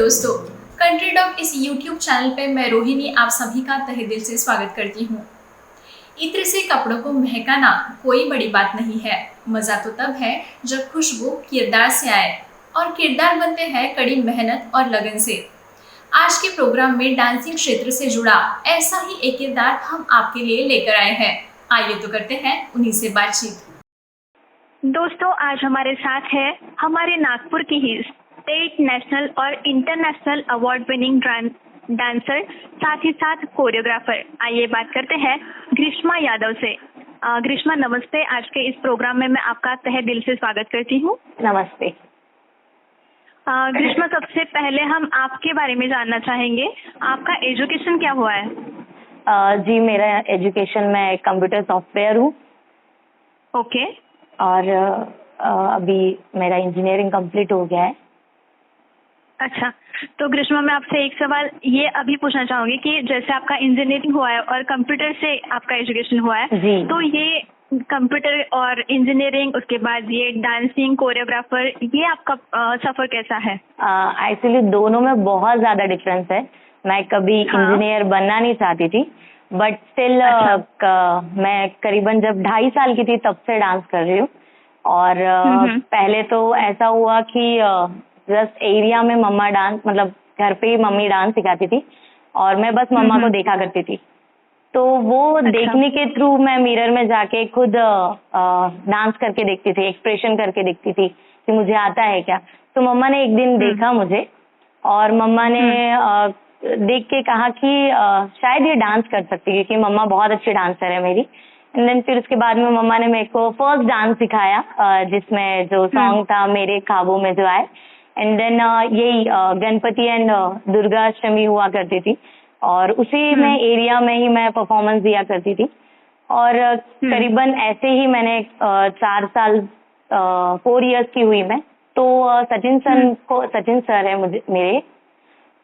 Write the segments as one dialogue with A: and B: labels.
A: दोस्तों, country dog इस YouTube channel पे मैं रोहिणी आप सभी का तहे दिल से स्वागत करती हूँ। इत्र से कपड़ों को महकाना कोई बड़ी बात नहीं है। मजा तो तब है जब खुशबू किरदार से आए, और किरदार बनते हैं कड़ी मेहनत और लगन से। आज के प्रोग्राम में डांसिंग क्षेत्र से जुड़ा ऐसा ही एक किरदार हम आपके लिए लेकर आए हैं। आइए तो करते हैं उन्हीं से बातचीत।
B: दोस्तों, आज हमारे साथ है हमारे नागपुर की ही स्टेट, नेशनल और इंटरनेशनल अवार्ड विनिंग डांसर, साथ ही साथ कोरियोग्राफर। आइए बात करते हैं ग्रीष्मा यादव से। ग्रीष्मा नमस्ते, आज के इस प्रोग्राम में मैं आपका तहे दिल से स्वागत करती हूँ।
C: नमस्ते।
B: ग्रीष्मा, सबसे पहले हम आपके बारे में जानना चाहेंगे, आपका एजुकेशन क्या हुआ है?
C: जी, मेरा एजुकेशन में कंप्यूटर सॉफ्टवेयर हूँ।
B: ओके।
C: और अभी मेरा इंजीनियरिंग कंप्लीट हो गया है।
B: अच्छा, तो ग्रीष्मा मैं आपसे एक सवाल ये अभी पूछना चाहूंगी कि जैसे आपका इंजीनियरिंग हुआ है और कंप्यूटर से आपका एजुकेशन हुआ है, तो ये कंप्यूटर और इंजीनियरिंग, उसके बाद ये डांसिंग, कोरियोग्राफर, ये आपका सफर कैसा है?
C: एक्चुअली दोनों में बहुत ज़्यादा डिफरेंस है। मैं कभी इंजीनियर बनना नहीं चाहती थी, बट स्टिल मैं करीबन जब 2.5 साल की थी तब से डांस कर रही हूँ। और पहले तो ऐसा हुआ कि जस्ट एरिया में मम्मा डांस, मतलब घर पे ही मम्मी डांस सिखाती थी और मैं बस मम्मा को देखा करती थी। तो वो देखने के थ्रू मैं मिरर में जाके खुद डांस करके देखती थी, एक्सप्रेशन करके देखती थी कि मुझे आता है क्या। तो मम्मा ने एक दिन देखा मुझे और मम्मा ने देख के कहा कि शायद ये डांस कर सकती है, क्योंकि मम्मा बहुत अच्छी डांसर है मेरी। एंड देन फिर उसके बाद में मम्मा ने मेरे को फर्स्ट डांस सिखाया, जिसमें जो सॉन्ग था मेरे ख्वाबों में जो आए। एंड देन यही गणपति एंड दुर्गा अष्टमी हुआ करती थी और उसी में एरिया में ही मैं परफॉर्मेंस दिया करती थी। और करीबन ऐसे ही मैंने 4 साल 4 इयर्स की हुई मैं। तो सचिन सर है मेरे,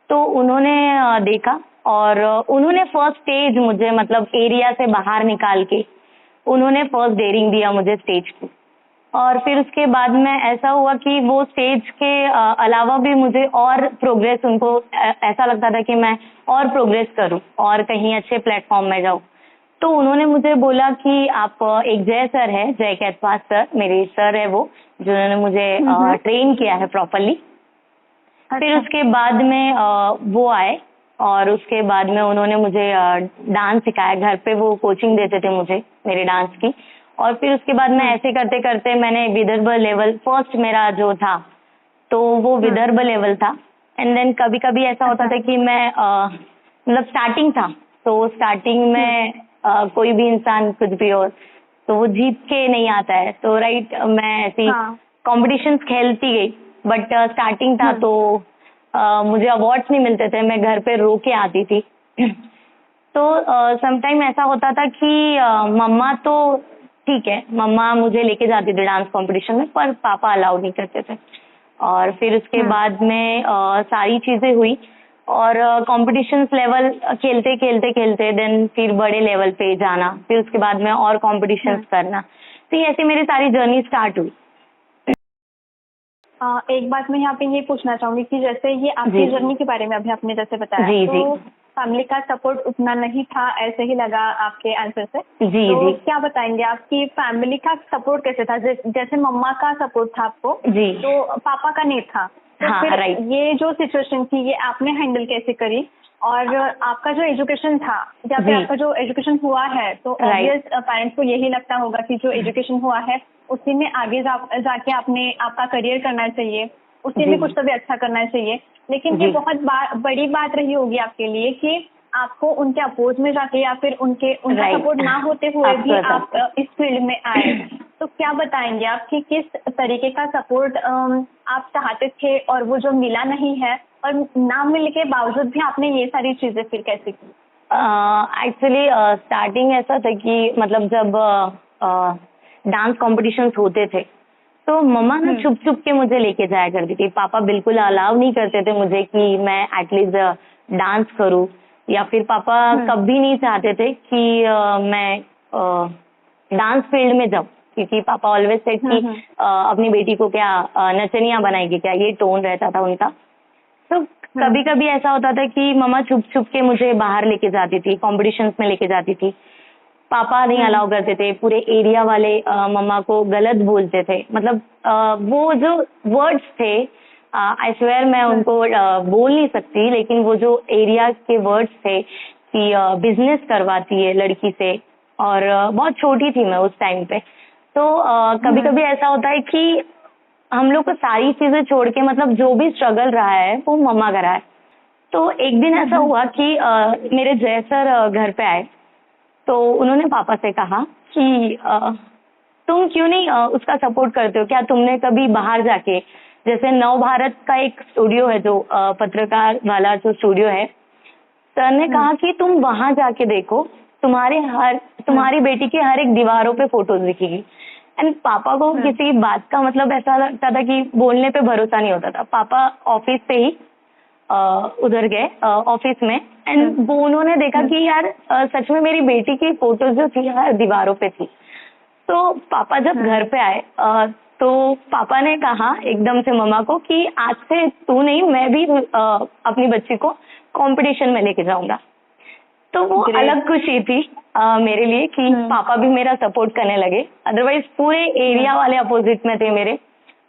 C: तो उन्होंने देखा और उन्होंने फर्स्ट स्टेज मुझे, मतलब एरिया से बाहर निकाल के उन्होंने फर्स्ट डेयरिंग दिया मुझे स्टेज की। और फिर उसके बाद में ऐसा हुआ कि वो स्टेज के अलावा भी मुझे और प्रोग्रेस, उनको ऐसा लगता था कि मैं और प्रोग्रेस करूं और कहीं अच्छे प्लेटफॉर्म में जाऊं। तो उन्होंने मुझे बोला कि आप एक जय सर है, जय कैतवास सर, मेरे सर है वो, जिन्होंने मुझे ट्रेन किया है प्रॉपरली। फिर उसके बाद में वो आए और उसके बाद में उन्होंने मुझे डांस सिखाया। घर पे वो कोचिंग देते थे मुझे मेरे डांस की। और फिर उसके बाद में ऐसे करते करते मैंने विदर्भ लेवल, फर्स्ट मेरा जो था तो वो विदर्भ लेवल था। एंड देन कभी कभी ऐसा होता था कि मैं मतलब स्टार्टिंग था, तो स्टार्टिंग में कोई भी इंसान कुछ भी हो तो वो जीत के नहीं आता है, तो राइट मैं ऐसी कॉम्पिटिशन्स खेलती गई। बट स्टार्टिंग था तो मुझे अवार्ड्स नहीं मिलते थे, मैं घर पे रो के आती थी। तो समटाइम ऐसा होता था कि मम्मा तो ठीक है, मम्मा मुझे लेके जाती थी डांस कंपटीशन में, पर पापा अलाउ नहीं करते थे। और फिर उसके बाद में सारी चीजें हुई और कॉम्पिटिशन्स लेवल खेलते खेलते खेलते देन फिर बड़े लेवल पे जाना, फिर उसके बाद में और कॉम्पिटिशन्स करना। तो ऐसे मेरी सारी जर्नी स्टार्ट हुई।
B: एक बात मैं यहाँ पे ये पूछना चाहूंगी कि जैसे ये आपकी जर्नी के बारे में अभी आपने जैसे बताया, तो फैमिली का सपोर्ट उतना नहीं था, ऐसे ही लगा आपके आंसर से। तो क्या बताएंगे आपकी फैमिली का सपोर्ट कैसे था? जैसे मम्मा का सपोर्ट था आपको, तो पापा का नहीं था, तो फिर ये जो सिचुएशन थी ये आपने हैंडल कैसे करी? और आपका जो एजुकेशन था, या फिर आपका जो एजुकेशन हुआ है, तो ऑब्वियस पेरेंट्स को यही लगता होगा कि जो एजुकेशन हुआ है उसी में आगे जाके आपका करियर करना चाहिए, उसी में कुछ तो भी अच्छा करना चाहिए। लेकिन ये बहुत बड़ी बात रही होगी आपके लिए कि आपको उनके अपोज में जाके या फिर उनका सपोर्ट ना होते हुए भी आप इस फील्ड में आए। तो क्या बताएंगे आप कि किस तरीके का सपोर्ट आप चाहते थे और वो जो मिला नहीं है, और ना मिलने के बावजूद भी आपने ये सारी चीजें फिर कैसे की?
C: एक्चुअली स्टार्टिंग ऐसा था कि मतलब जब डांस कॉम्पिटिशन्स होते थे तो मम्मा ना छुप छुप के मुझे लेके जाया करती थी। पापा बिल्कुल अलाउ नहीं करते थे मुझे कि मैं एटलीस्ट डांस करूं, या फिर पापा कभी नहीं चाहते थे कि मैं डांस फील्ड में जाऊं, क्योंकि पापा ऑलवेज सेड कि अपनी बेटी को क्या नचनिया बनाएगी क्या, ये टोन रहता था उनका। तो कभी कभी ऐसा होता था कि मम्मा छुप छुप के मुझे बाहर लेके जाती थी, कॉम्पिटिशन्स में लेके जाती थी। पापा नहीं अलाउ करते थे, पूरे एरिया वाले मम्मा को गलत बोलते थे। मतलब वो जो वर्ड्स थे, आई स्वेयर मैं उनको बोल नहीं सकती, लेकिन वो जो एरिया के वर्ड्स थे कि बिजनेस करवाती है लड़की से, और बहुत छोटी थी मैं उस टाइम पे। तो कभी कभी ऐसा होता है कि हम लोग को सारी चीजें छोड़ के, मतलब जो भी स्ट्रगल रहा है वो मम्मा का रहा है। तो एक दिन ऐसा हुआ कि मेरे जय सर घर पे आए, तो उन्होंने पापा से कहा कि तुम क्यों नहीं उसका सपोर्ट करते हो? क्या तुमने कभी बाहर जाके, जैसे नव भारत का एक स्टूडियो है जो पत्रकार वाला जो स्टूडियो है, सर ने कहा कि तुम वहां जाके देखो, तुम्हारी बेटी के हर एक दीवारों पे फोटोज दिखेगी। एंड पापा को किसी बात का मतलब ऐसा लगता था कि बोलने पे भरोसा नहीं होता था। पापा ऑफिस से ही उधर गए ऑफिस में, एंड वो उन्होंने देखा कि यार सच में मेरी बेटी की फोटोज जो थी हर दीवारों पे थी। तो पापा जब घर पे आए तो पापा ने कहा एकदम से मम्मा को कि आज से तू नहीं, मैं भी अपनी बच्ची को कंपटीशन में लेके जाऊंगा। तो वो अलग खुशी थी मेरे लिए कि पापा भी मेरा सपोर्ट करने लगे। अदरवाइज पूरे एरिया वाले अपोजिट में थे मेरे।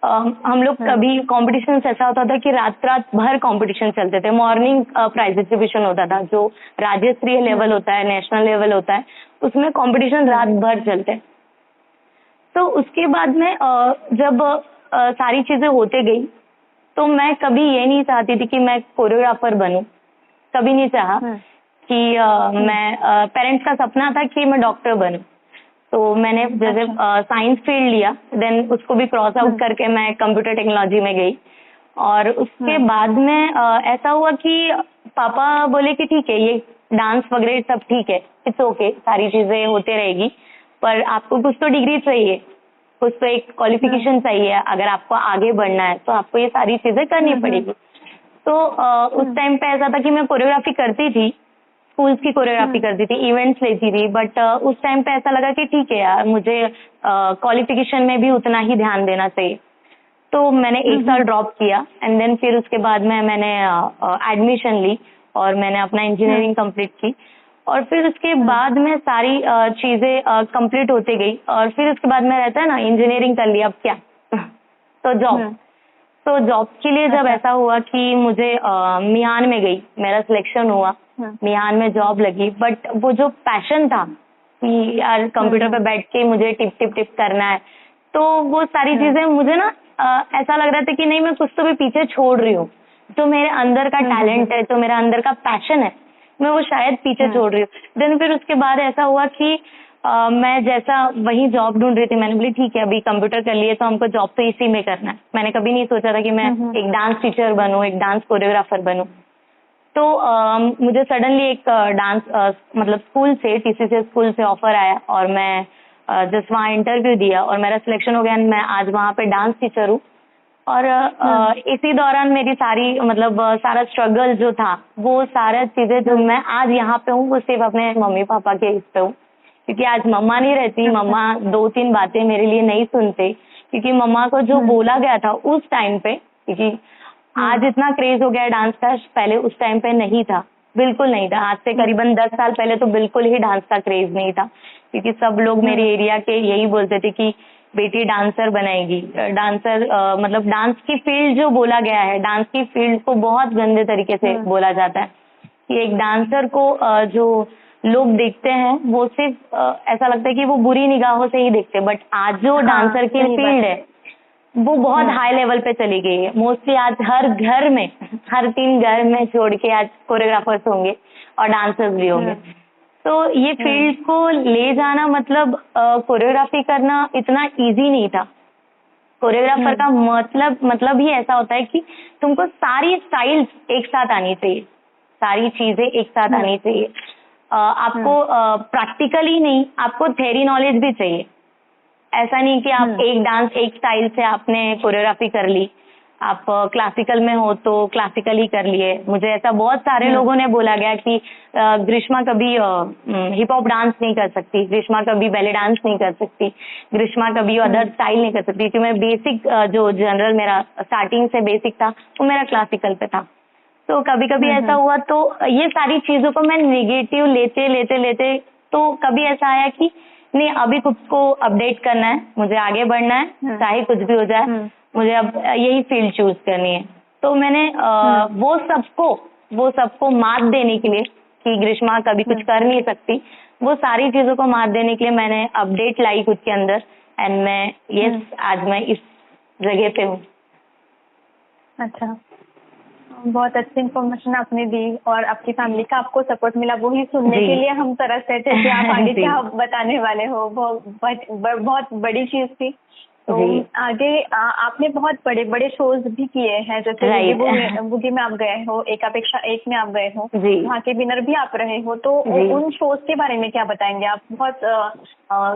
C: हम लोग कभी कॉम्पिटिशन ऐसा होता था कि रात रात भर कॉम्पिटिशन चलते थे। मॉर्निंग प्राइज डिस्ट्रीब्यूशन होता था, जो राज्य स्तरीय लेवल होता है, नेशनल लेवल होता है, उसमें कॉम्पिटिशन रात भर चलते। तो उसके बाद में जब सारी चीजें होते गई, तो मैं कभी ये नहीं चाहती थी कि मैं कोरियोग्राफर बनूं, कभी नहीं चाहा कि मैं पेरेंट्स का सपना था कि मैं डॉक्टर बनूं। तो मैंने जैसे साइंस फील्ड लिया, देन उसको भी क्रॉस आउट करके मैं कंप्यूटर टेक्नोलॉजी में गई। और उसके बाद में ऐसा हुआ कि पापा बोले कि ठीक है, ये डांस वगैरह सब ठीक है, इट्स ओके, सारी चीजें होते रहेगी, पर आपको कुछ तो डिग्री चाहिए, कुछ तो एक क्वालिफिकेशन चाहिए। अगर आपको आगे बढ़ना है तो आपको ये सारी चीजें करनी पड़ेगी। तो उस टाइम पे ऐसा था कि मैं कोरियोग्राफी करती थी, स्कूल्स की कोरियोग्राफी करती थी, इवेंट्स लेती थी, बट उस टाइम पे ऐसा लगा कि ठीक है यार, मुझे क्वालिफिकेशन में भी उतना ही ध्यान देना चाहिए। तो मैंने एक साल ड्रॉप किया, एंड देन फिर उसके बाद में मैंने एडमिशन ली और मैंने अपना इंजीनियरिंग कंप्लीट की। और फिर उसके बाद में सारी चीजें कंप्लीट होती गई, और फिर उसके बाद में रहता है ना, इंजीनियरिंग कर लिया, अब क्या तो जॉब। तो जॉब के लिए जब ऐसा हुआ कि मुझे मियान में गई, मेरा सिलेक्शन हुआ, मियान में जॉब लगी, बट वो जो पैशन था कि यार कंप्यूटर पे बैठ के मुझे टिप टिप टिप करना है, तो वो सारी चीजें मुझे ना ऐसा लग रहा था कि नहीं, मैं कुछ तो भी पीछे छोड़ रही हूँ। जो मेरे अंदर का टैलेंट है, जो मेरा अंदर का पैशन है, मैं वो शायद पीछे छोड़ रही हूँ। देन फिर उसके बाद ऐसा हुआ कि मैं जैसा वही जॉब ढूंढ रही थी, मैंने बोली ठीक है, अभी कंप्यूटर कर लिए तो हमको जॉब तो इसी में करना है। मैंने कभी नहीं सोचा था कि मैं एक डांस टीचर बनूं, एक डांस कोरियोग्राफर बनूं। तो मुझे सडनली एक डांस मतलब स्कूल से, टीसीसी स्कूल से ऑफर आया, और मैं जस्ट वहाँ इंटरव्यू दिया और मेरा सिलेक्शन हो गया। मैं आज वहाँ पे डांस टीचर हूँ। और इसी दौरान मेरी सारी मतलब सारा स्ट्रगल जो था, वो सारा चीजें जो मैं आज यहाँ पे हूँ, वो सिर्फ अपने मम्मी पापा के इस पे हूँ। क्योंकि आज मम्मा नहीं रहती, मम्मा 2-3 बातें मेरे लिए नहीं सुनते, क्योंकि मम्मा को जो बोला गया था उस टाइम पे, क्योंकि आज इतना क्रेज हो गया है डांस का, पहले उस टाइम पे नहीं था, बिल्कुल नहीं था। आज से करीबन 10 साल पहले तो बिल्कुल ही डांस का क्रेज नहीं था, क्योंकि सब लोग मेरे एरिया के यही बोलते थे कि बेटी डांसर बनाएगी। डांसर मतलब डांस की फील्ड जो बोला गया है, डांस की फील्ड को बहुत गंदे तरीके से बोला जाता है कि एक डांसर को जो लोग देखते हैं वो सिर्फ ऐसा लगता है कि वो बुरी निगाहों से ही देखते हैं। बट आज जो डांसर की फील्ड है वो बहुत हाई लेवल पे चली गई है। मोस्टली आज हर घर में, हर 3 घर में छोड़ के आज कोरियोग्राफर्स होंगे और डांसर्स भी होंगे। तो ये फील्ड को ले जाना, मतलब कोरियोग्राफी करना इतना इजी नहीं था। कोरियोग्राफर का मतलब ही ऐसा होता है कि तुमको सारी स्टाइल्स एक साथ आनी चाहिए, सारी चीजें एक साथ आनी चाहिए। आपको प्रैक्टिकली नहीं, आपको थ्योरी नॉलेज भी चाहिए। ऐसा नहीं कि आप एक डांस एक स्टाइल से आपने कोरियोग्राफी कर ली, आप क्लासिकल में हो तो क्लासिकल ही कर लिए। मुझे ऐसा बहुत सारे लोगों ने बोला गया कि ग्रीष्मा कभी हिप हॉप डांस नहीं कर सकती, ग्रीष्मा कभी बैले डांस नहीं कर सकती, ग्रीष्मा कभी अदर स्टाइल नहीं कर सकती, क्योंकि मैं बेसिक जो जनरल मेरा स्टार्टिंग से बेसिक था वो मेरा क्लासिकल पे था। तो कभी कभी ऐसा हुआ, तो ये सारी चीजों को मैं निगेटिव लेते लेते लेते तो कभी ऐसा आया कि नहीं, अभी खुद को अपडेट करना है, मुझे आगे बढ़ना है, चाहे कुछ भी हो जाए, मुझे अब यही फील्ड चूज करनी है। तो मैंने वो सबको मात देने के लिए कि ग्रीष्मा कभी कुछ कर नहीं सकती, वो सारी चीजों को मात देने के लिए मैंने अपडेट लाई खुद के अंदर, एंड मैं आज मैं इस जगह पे हूँ।
B: अच्छा, बहुत अच्छी इन्फॉर्मेशन आपने दी और आपकी फैमिली का आपको सपोर्ट मिला, वही सुनने के लिए हम तरस रहे थे कि आप आगे क्या बताने वाले हो। बहुत बड़ी चीज थी। तो आगे आपने बहुत बड़े बड़े शोज भी किए हैं, जैसे बुगी में आप गए हो, एक अपेक्षा एक में आप गए हो, वहाँ के विनर भी आप रहे हो। तो उन शोज के बारे में क्या बताएंगे आप? बहुत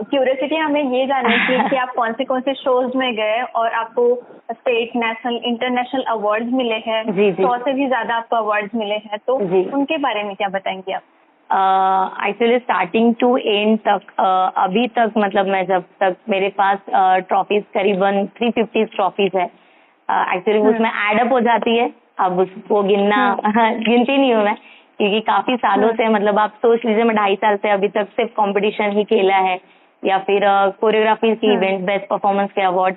B: क्यूरियोसिटी हमें ये जानने की कि आप कौन से शोज में गए और आपको स्टेट, नेशनल, इंटरनेशनल अवार्ड्स मिले हैं, 100 से भी ज्यादा आपको अवार्ड्स मिले हैं, तो उनके बारे में क्या बताएंगे आप?
C: एक्चुअली स्टार्टिंग टू एंड तक, अभी तक मतलब मैं जब तक मेरे पास ट्रॉफीज करीबन 350 ट्रॉफीज है। एक्चुअली उसमें एडअप हो जाती है, अब उसको गिनती नहीं हूँ मैं, क्योंकि काफी सालों से, मतलब आप सोच लीजिए मैं 2.5 साल से अभी तक सिर्फ कंपटीशन ही खेला है, या फिर कोरियोग्राफी की इवेंट, बेस्ट परफॉर्मेंस के अवार्ड।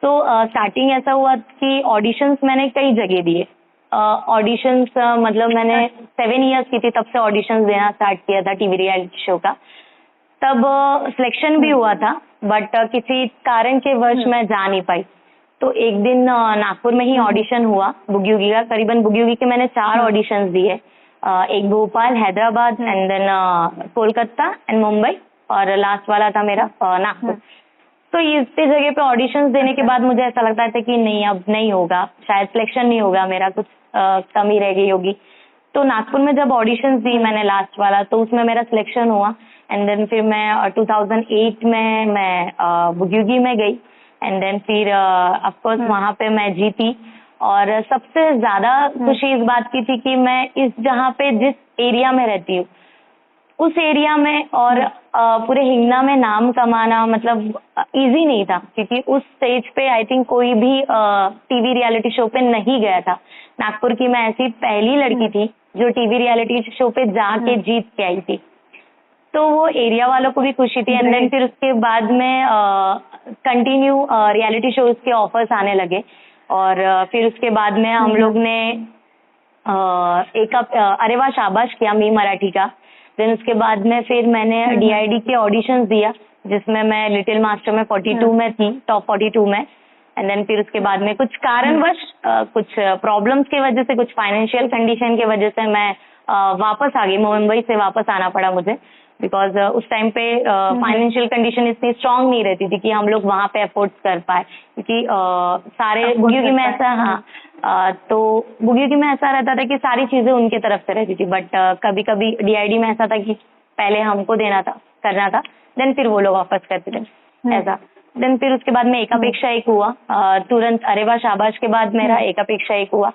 C: तो स्टार्टिंग ऐसा हुआ कि ऑडिशंस मैंने कई जगह दिए। ऑडिशंस मतलब मैंने 7 इयर्स की थी तब से ऑडिशंस देना स्टार्ट किया था टीवी रियलिटी शो का। तब सिलेक्शन भी हुआ था, बट किसी कारण के वश मैं जा नहीं पाई। तो एक दिन नागपुर में ही ऑडिशन हुआ बुगी वुगी का। करीबन बुगी वुगी के मैंने 4 ऑडिशंस दिए, एक Bhopal, Hyderabad, and then Kolkata and Mumbai, और लास्ट वाला था मेरा नागपुर। तो इतनी जगह पे ऑडिशंस देने के बाद मुझे ऐसा लगता था कि नहीं, अब नहीं होगा, शायद सिलेक्शन नहीं होगा मेरा, कुछ कमी रह गई होगी। तो नागपुर में जब ऑडिशंस दी मैंने लास्ट वाला, तो उसमें मेरा सिलेक्शन हुआ, एंड देन फिर मैं 2008 में मैं बुगी में गई, एंड देन फिर ऑफ कोर्स वहाँ पे मैं जीती। और सबसे ज्यादा खुशी इस बात की थी कि मैं जहाँ पे जिस एरिया में रहती हूँ उस एरिया में और पूरे हिंगना में नाम कमाना मतलब इजी नहीं था, क्योंकि उस स्टेज पे आई थिंक कोई भी टीवी रियलिटी शो पे नहीं गया था। नागपुर की मैं ऐसी पहली लड़की थी जो टीवी रियलिटी शो पे जाके जीत के आई थी। तो वो एरिया वालों को भी खुशी थी। एंड देन फिर उसके बाद में कंटिन्यू रियलिटी शोज के ऑफर्स आने लगे, और फिर उसके बाद में हम लोग ने एक अरे वाह शाबाश किया मी मराठी का। देन उसके बाद में फिर मैंने DID के ऑडिशंस दिया, जिसमें मैं लिटिल मास्टर में 42 में थी, टॉप 42 में। एंड देन फिर उसके बाद में कुछ कारणवश कुछ प्रॉब्लम्स की वजह से, कुछ फाइनेंशियल कंडीशन की वजह से मैं वापस आ गई, मुंबई से वापस आना पड़ा मुझे, बिकॉज उस टाइम पे फाइनेंशियल कंडीशन इतनी स्ट्रांग नहीं रहती थी कि हम लोग वहाँ पे अफोर्ड कर पाए, क्योंकि सारे बुगी में ऐसा तो बुगी में ऐसा रहता था कि सारी चीजें उनके तरफ से रहती थी, बट कभी कभी DID में ऐसा था कि पहले हमको देना था, करना था, देन फिर वो लोग वापस करते थे ऐसा। देन फिर उसके बाद में एक अपेक्षा एक हुआ, तुरंत अरे वाह शाबाश के बाद मेरा एक अपेक्षा एक हुआ,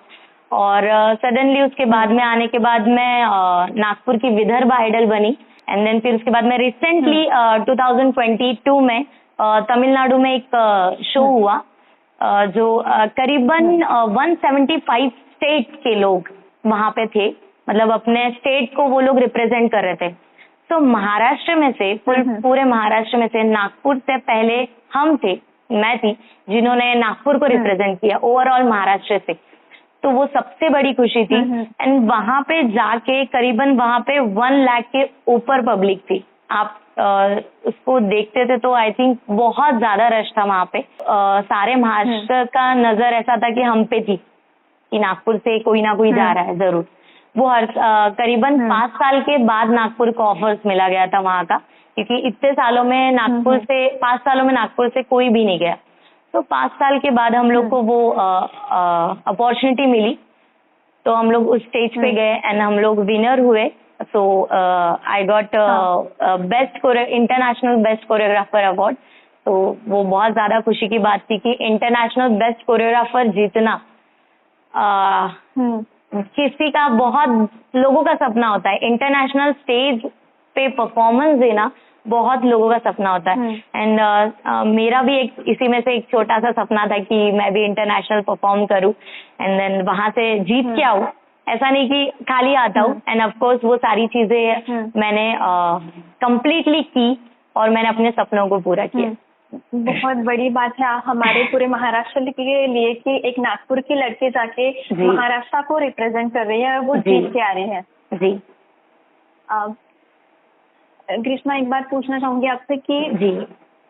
C: और सडनली उसके बाद में आने के बाद मैं नागपुर की विदर्भ आइडल बनी। एंड देन फिर उसके बाद में रिसेंटली 2022 में तमिलनाडु में एक शो हुआ, जो करीबन 175 स्टेट के लोग वहां पे थे, मतलब अपने स्टेट को वो लोग रिप्रेजेंट कर रहे थे। तो महाराष्ट्र में से पूरे महाराष्ट्र में से नागपुर से पहले हम थे, मैं थी जिन्होंने नागपुर को रिप्रेजेंट किया ओवरऑल महाराष्ट्र से। तो वो सबसे बड़ी खुशी थी। एंड वहां पे जाके करीबन वहां पे 1 लाख के ऊपर पब्लिक थी। आप उसको देखते थे तो आई थिंक बहुत ज्यादा रश था वहां पे। सारे महाराष्ट्र का नजर ऐसा था कि हम पे थी, कि नागपुर से कोई ना कोई जा रहा है जरूर। वो हर करीबन 5 साल के बाद नागपुर को ऑफर्स मिला गया था वहां का, क्योंकि इतने सालों में नागपुर से 5 सालों में नागपुर से कोई भी नहीं गया। तो 5 साल के बाद हम लोग को वो अपॉर्चुनिटी मिली, तो हम लोग उस स्टेज पे गए एंड हम लोग विनर हुए। So I got best international best choreographer award. तो वो बहुत ज्यादा खुशी की बात थी कि इंटरनेशनल बेस्ट कोरियोग्राफर जीतना किसी का, बहुत लोगों का सपना होता है। इंटरनेशनल स्टेज पे परफॉर्मेंस देना बहुत लोगों का सपना होता है। एंड मेरा भी एक इसी में से एक छोटा सा सपना था कि मैं भी इंटरनेशनल परफॉर्म करूं एंड देन वहां से जीत के आऊं। ऐसा नहीं कि खाली आता हूँ। एंड ऑफ कोर्स वो सारी चीजें मैंने कंप्लीटली की और मैंने अपने सपनों को पूरा किया।
B: बहुत बड़ी बात है हमारे पूरे महाराष्ट्र के लिए कि एक नागपुर की लड़की जाके महाराष्ट्र को रिप्रेजेंट कर रही है और वो जीत के आ रही है।
C: जी।
B: ग्रीष्मा, एक बात पूछना चाहूंगी आपसे कि
C: जी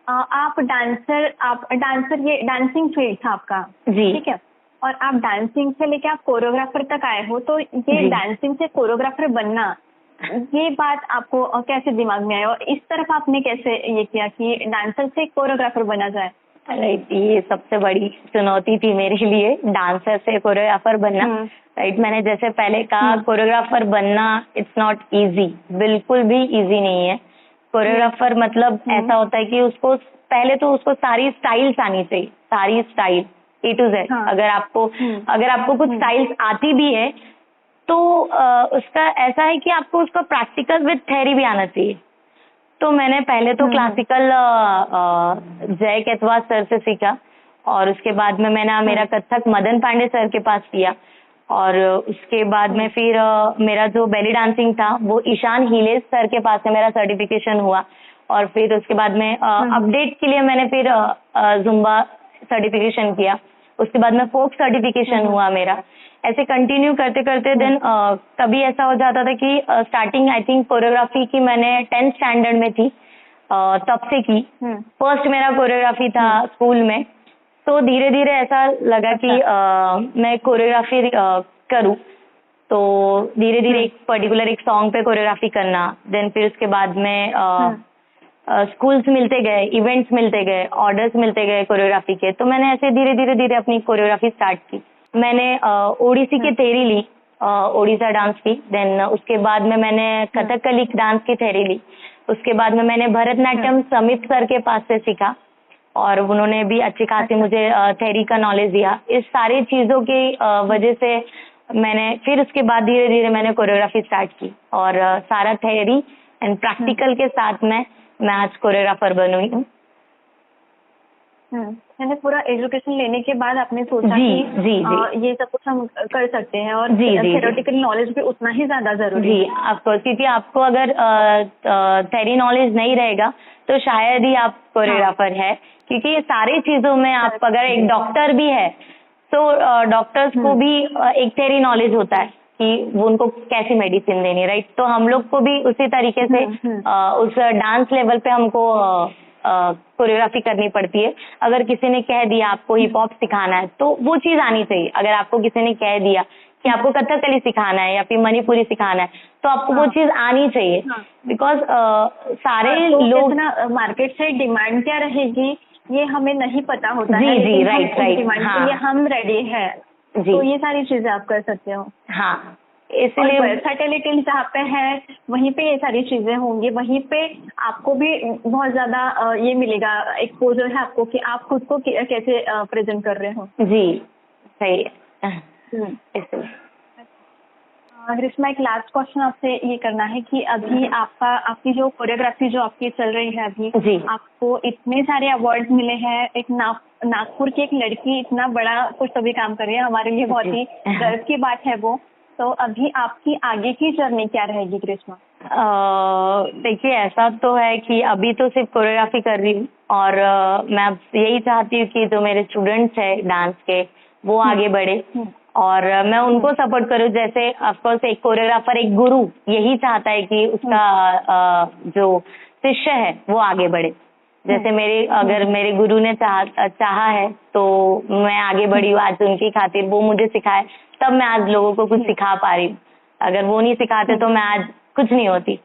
B: आप डांसर ये डांसिंग फील्ड था आपका,
C: जी,
B: ठीक है, और आप डांसिंग से लेके आप कोरियोग्राफर तक आए हो, तो ये डांसिंग से कोरियोग्राफर बनना, ये बात आपको कैसे दिमाग में आई और इस तरफ आपने कैसे ये किया कि डांसर से कोरियोग्राफर बना जाए?
C: राइट, ये सबसे बड़ी चुनौती थी मेरे लिए, डांसर से कोरियोग्राफर बनना। राइट, मैंने जैसे पहले कहा कोरियोग्राफर बनना इट्स नॉट इजी, बिल्कुल भी इजी नहीं है। कोरियोग्राफर मतलब ऐसा होता है कि उसको पहले तो उसको सारी स्टाइल्स आनी चाहिए, सारी स्टाइल A to Z। अगर आपको कुछ स्टाइल्स आती भी है तो उसका ऐसा है कि आपको उसका प्रैक्टिकल विद थ्योरी भी आना चाहिए। तो मैंने पहले तो क्लासिकल जय केतवा सर से सीखा और उसके बाद में मैंने मेरा कथक मदन पांडे सर के पास किया और उसके बाद में फिर मेरा जो बेली डांसिंग था वो ईशान हीलेस सर के पास से मेरा सर्टिफिकेशन हुआ और फिर उसके बाद में अपडेट के लिए मैंने फिर जुम्बा सर्टिफिकेशन किया। उसके बाद में फोक सर्टिफिकेशन हुआ मेरा। ऐसे कंटिन्यू करते करते देन कभी ऐसा हो जाता था कि स्टार्टिंग आई थिंक कोरियोग्राफी की मैंने 10th स्टैंडर्ड में थी, तब से की। फर्स्ट मेरा कोरियोग्राफी था स्कूल में। तो धीरे धीरे ऐसा लगा कि मैं कोरियोग्राफी करूँ, तो धीरे धीरे एक पर्टिकुलर एक सॉन्ग पे कोरियोग्राफी करना, देन फिर उसके बाद में स्कूल्स मिलते गए, इवेंट्स मिलते गए, ऑर्डर्स मिलते गए कोरियोग्राफी के। तो मैंने ऐसे धीरे धीरे अपनी कोरियोग्राफी स्टार्ट की। मैंने ओडिसी की थ्योरी ली, ओडिशा डांस की। देन उसके बाद में मैंने कथकली डांस की थ्योरी ली। उसके बाद में मैंने भरतनाट्यम समित सर के पास से सीखा और उन्होंने भी अच्छी खासी मुझे थ्योरी का नॉलेज दिया। इस सारी चीजों की वजह से मैंने फिर उसके बाद धीरे धीरे मैंने कोरियोग्राफी स्टार्ट की और सारा थ्योरी एंड प्रैक्टिकल के साथ में मैं आज कोरियोग्राफर बनी हूँ।
B: मैंने पूरा एजुकेशन लेने के बाद आपने सोचा कि ये सब कुछ हम कर सकते हैं और थ्योरेटिकल नॉलेज भी उतना ही ज्यादा जरूरी है।
C: ऑफ कोर्स, क्योंकि आपको अगर थ्योरी नॉलेज नहीं रहेगा तो शायद ही आप कोरियोग्राफर है, क्योंकि ये सारी चीजों में आप अगर एक डॉक्टर भी है तो डॉक्टर्स को भी एक थ्योरी नॉलेज होता है कि वो उनको कैसी मेडिसिन देनी, राइट। तो हम लोग को भी उसी तरीके से उस डांस लेवल पे हमको कोरियोग्राफी करनी पड़ती है। अगर किसी ने कह दिया आपको हिप हॉप सिखाना है तो वो चीज आनी चाहिए। अगर आपको किसी ने कह दिया कि आपको कथकली सिखाना है या फिर मणिपुरी सिखाना है तो आपको वो चीज आनी चाहिए, बिकॉज सारे लोग
B: मार्केट से डिमांड क्या रहेगी ये हमें नहीं पता होता
C: है। जी, राइट,
B: डिमांड के लिए हम रेडी है, तो ये सारी चीजें आप कर सकते हो।
C: हाँ, इसलिए
B: वर्सैटिलिटी जहाँ पे है वहीं पे ये सारी चीजें होंगी, वहीं पे आपको भी बहुत ज्यादा ये मिलेगा, एक्सपोजर है आपको कि आप खुद को कैसे प्रेजेंट कर रहे हो।
C: जी, सही है।
B: ग्रीष्मा, एक लास्ट क्वेश्चन आपसे ये करना है कि अभी आपकी जो कोरियोग्राफी जो आपकी चल रही है अभी, आपको इतने सारे अवार्ड मिले हैं, एक नागपुर की एक लड़की इतना बड़ा कुछ सभी काम कर रही है, हमारे लिए बहुत ही गर्व की बात है वो। तो अभी आपकी आगे की जर्नी क्या रहेगी ग्रीष्मा?
C: देखिए, ऐसा तो है कि अभी तो सिर्फ कोरियोग्राफी कर रही हूँ और मैं अब यही चाहती हूँ कि जो मेरे स्टूडेंट्स हैं डांस के वो आगे बढ़े और मैं उनको सपोर्ट करूँ। जैसे ऑफकोर्स एक कोरियोग्राफर, एक गुरु यही चाहता है कि उसका जो शिष्य है वो आगे बढ़े। जैसे अगर मेरे गुरु ने चाहा है तो मैं आगे बढ़ी हूँ आज उनकी खातिर, वो मुझे सिखाए तब मैं आज लोगों को कुछ सिखा पा रही हूँ। अगर वो नहीं सिखाते तो मैं आज कुछ नहीं होती।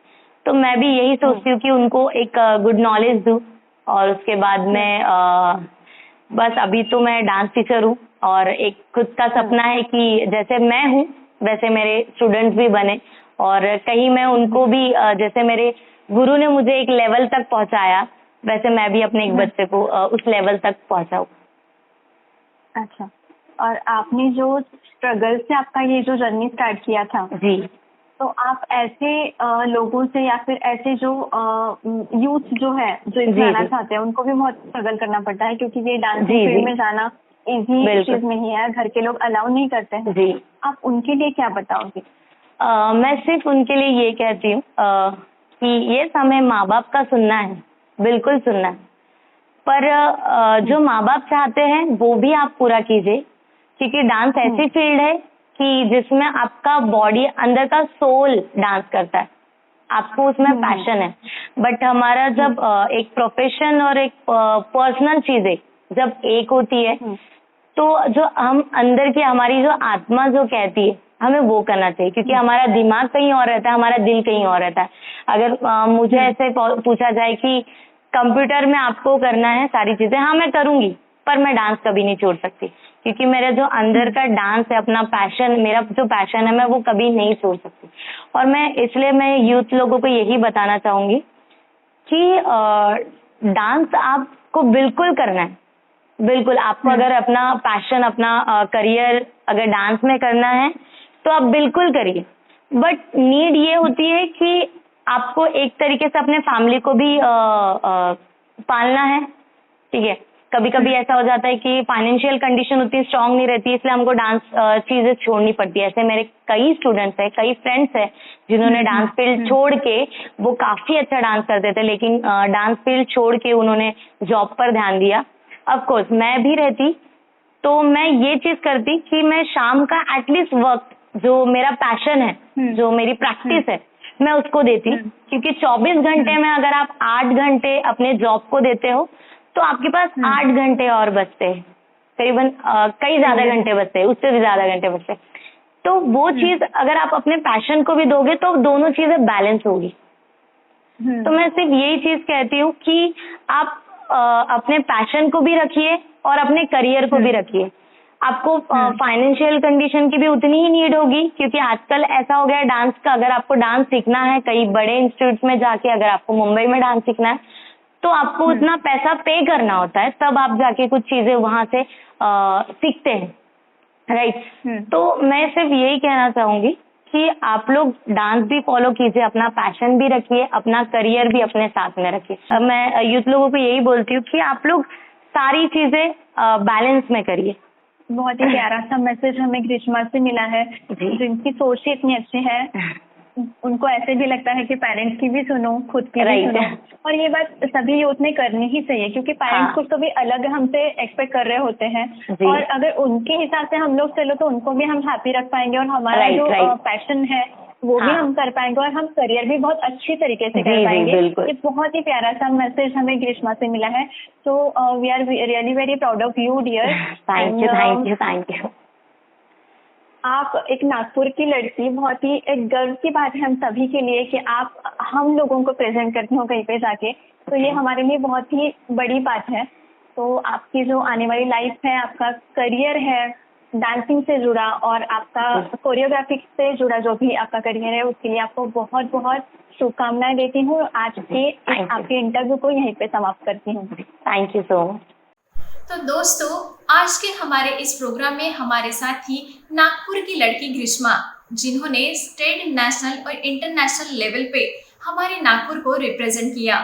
C: तो मैं भी यही सोचती हूँ कि उनको एक गुड नॉलेज दूँ और उसके बाद में बस अभी तो मैं डांस टीचर हूँ और एक खुद का सपना है कि जैसे मैं हूँ वैसे मेरे स्टूडेंट्स भी बने और कहीं मैं उनको भी जैसे मेरे गुरु ने मुझे एक लेवल तक पहुँचाया वैसे मैं भी अपने एक बच्चे को उस लेवल तक पहुँचाऊँ।
B: अच्छा, और आपने जो स्ट्रगल से आपका ये जो जर्नी स्टार्ट किया था
C: जी,
B: तो आप ऐसे लोगों से या फिर ऐसे जो यूथ जो है जो इसमें आना चाहते हैं उनको भी बहुत स्ट्रगल करना पड़ता है, क्योंकि ये डांसिंग फील्ड में जाना इजी चीज नहीं है, घर के लोग अलाउ नहीं करते हैं
C: जी।
B: आप उनके लिए क्या बताओगे?
C: मैं सिर्फ उनके लिए ये कहती हूँ कि ये समय माँ बाप का सुनना है, बिल्कुल सुनना है, पर जो माँ बाप चाहते हैं वो भी आप पूरा कीजिए, क्योंकि डांस ऐसी फील्ड है कि जिसमें आपका बॉडी अंदर का सोल डांस करता है, आपको उसमें पैशन है। बट हमारा जब एक प्रोफेशन और एक पर्सनल चीजें जब एक होती है तो जो हम अंदर की हमारी जो आत्मा जो कहती है हमें वो करना चाहिए, क्योंकि हमारा दिमाग कहीं और रहता है, हमारा दिल कहीं और रहता है। अगर मुझे ऐसे पूछा जाए कि कंप्यूटर में आपको करना है सारी चीजें, हाँ मैं करूंगी, पर मैं डांस कभी नहीं छोड़ सकती, क्योंकि मेरा जो अंदर का डांस है, अपना पैशन, मेरा जो पैशन है, मैं वो कभी नहीं छोड़ सकती। और मैं इसलिए मैं यूथ लोगों को यही बताना चाहूंगी कि डांस आपको बिल्कुल करना है, बिल्कुल। आपको अगर अपना पैशन, अपना करियर अगर डांस में करना है तो आप बिल्कुल करिए, बट नीड ये होती है कि आपको एक तरीके से अपने फैमिली को भी पालना है, ठीक है। कभी कभी ऐसा हो जाता है कि फाइनेंशियल कंडीशन उतनी स्ट्रांग नहीं रहती, इसलिए हमको डांस चीजें छोड़नी पड़ती है। ऐसे मेरे कई स्टूडेंट्स हैं, कई फ्रेंड्स हैं जिन्होंने डांस फील्ड छोड़ के, वो काफी अच्छा डांस करते थे, लेकिन डांस फील्ड छोड़ के उन्होंने जॉब पर ध्यान दिया। ऑफ कोर्स मैं भी रहती तो मैं ये चीज करती कि मैं शाम का एटलीस्ट वक्त जो मेरा पैशन है, जो मेरी प्रैक्टिस है, मैं उसको देती, क्योंकि 24 घंटे में अगर आप 8 घंटे अपने जॉब को देते हो तो आपके पास 8 घंटे और बचते हैं, करीबन कई ज्यादा घंटे बचते हैं, उससे भी ज्यादा घंटे बचते हैं। तो वो चीज अगर आप अपने पैशन को भी दोगे तो दोनों चीजें बैलेंस होगी। तो मैं सिर्फ यही चीज कहती हूँ कि आप अपने पैशन को भी रखिए और अपने करियर को भी रखिए। आपको फाइनेंशियल कंडीशन की भी उतनी ही नीड होगी, क्योंकि आजकल ऐसा हो गया है डांस का, अगर आपको डांस सीखना है कई बड़े इंस्टीट्यूट में जाके, अगर आपको मुंबई में डांस सीखना है तो आपको उतना पैसा पे करना होता है, तब आप जाके कुछ चीजें वहां से सीखते हैं, राइट। तो मैं सिर्फ यही कहना चाहूंगी कि आप लोग डांस भी फॉलो कीजिए, अपना पैशन भी रखिए, अपना करियर भी अपने साथ में रखिए। मैं यूथ लोगों को यही बोलती हूँ कि आप लोग सारी चीजें बैलेंस में करिए।
B: बहुत ही प्यारा सा मैसेज हमें ग्रीष्मा से मिला है, जिनकी सोच ही इतनी अच्छी है, उनको ऐसे भी लगता है कि पेरेंट्स की भी सुनो, खुद की भी सुनो। और ये बात सभी यूथ ने करनी ही चाहिए, क्योंकि पेरेंट्स कुछ तो भी अलग हमसे एक्सपेक्ट कर रहे होते हैं, और अगर उनके हिसाब से हम लोग चलो तो उनको भी हम हैप्पी रख पाएंगे, और हमारा जो पैशन है वो भी हम कर पाएंगे, और हम करियर भी बहुत अच्छी तरीके से कर पाएंगे। ये बहुत ही प्यारा सा मैसेज हमें ग्रीष्मा से मिला है। तो we are really very proud of you dear.
C: Thank you.
B: आप एक नागपुर की लड़की, बहुत ही एक गर्व की बात है हम सभी के लिए कि आप हम लोगों को प्रेजेंट करती हो कहीं पे जाके, तो ये हमारे लिए बहुत ही बड़ी बात है। तो आपकी जो आने वाली लाइफ है, आपका करियर है डांसिंग से जुड़ा, और आपका कोरियोग्राफी से जुड़ा जो भी आपका करियर है, उसके लिए आपको बहुत बहुत शुभकामनाएं देती हूँ। आज के आपके इंटरव्यू को यहीं पे समाप्त करती हूँ।
C: Thank you so much.
A: तो दोस्तों, आज के हमारे इस प्रोग्राम में हमारे साथ थी नागपुर की लड़की ग्रीष्मा, जिन्होंने स्टेट, नेशनल और इंटरनेशनल लेवल पे हमारे नागपुर को रिप्रेजेंट किया।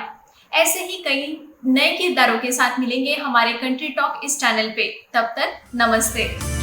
A: ऐसे ही कई नए किरदारों के साथ मिलेंगे हमारे कंट्री टॉक इस चैनल पे। तब तक नमस्ते।